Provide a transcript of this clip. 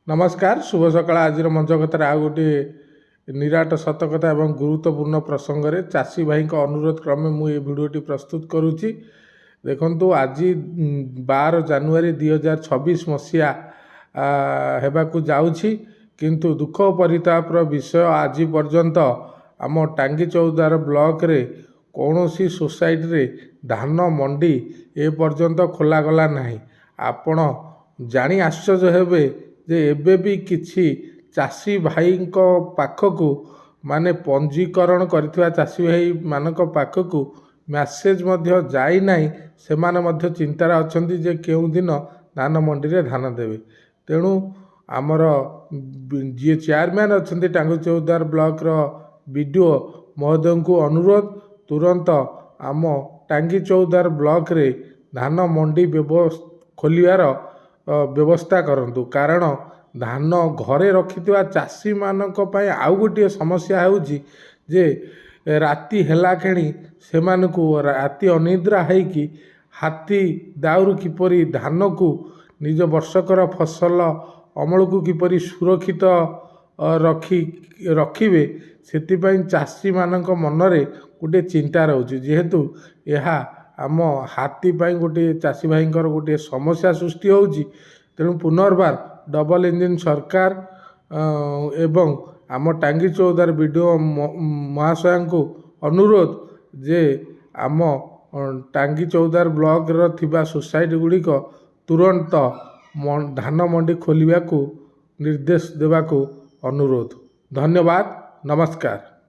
नमस्कार शुभ सकाळ आज मंच कथार आ गोटे निराट सतकथा और गुरुत्वपूर्ण प्रसंग में चाषी भाई अनुरोध क्रमे मुझे भिडटी प्रस्तुत करुच्ची। देखु आज 12 जानुआरी 2026 मसीहा होगाकू जाऊँगी किंतु दुख परितापर विषय आज पर्यंत आम टांगी चौदार ब्लॉक रे कौन सी सोसाइटी रे धान मंडी ए पर्यंत खोलागला नहीं। आपण जानी आश्चर्य हेबे जे एबे भी किछि चाषी भाई पाखकू माने पंजीकरण करथिबा चाषी भाई मानक पाखकू मैसेज मध्य जाई नाही। सेमाने मध्य चिंतार अछंती जे केउ दिन धान मंडी रे धान देवे। तेणु आमर जी चेयरमैन अछंती टांगी चौदार ब्लॉक रो वीडियो महोदय को अनुरोध तुरंत आम टांगी चौदार ब्लॉक रे धान मंडी खोलियार व्यवस्था करंतु। कारण धान घरे रखिथिबा चाषी मानक पय आउ गोटे समस्या होउची जे राति हेला खेणी सेमानकू राति अनिद्रा हेकी हाथी दाउरू किपरि धान को निज वर्षकर फसल अमल को किपरि सुरक्षित रखिबे सेतिपय चाषी मानक मनरे गोटे चिंता रहउची। जेहेतु यह आम हाथी पाई गोटे चाषी भाई गोटे समस्या सृष्टि होउची। तेणु पुनर्बार डबल इंजिन सरकार एवं आम टांगी चौदार वीडियो महाशय को अनुरोध जे आम टांगी चौदार ब्लॉक थिबा सोसाइटी गुड़िक तुरंत धान मंडी खोलिया को निर्देश देवाको अनुरोध। धन्यवाद, नमस्कार।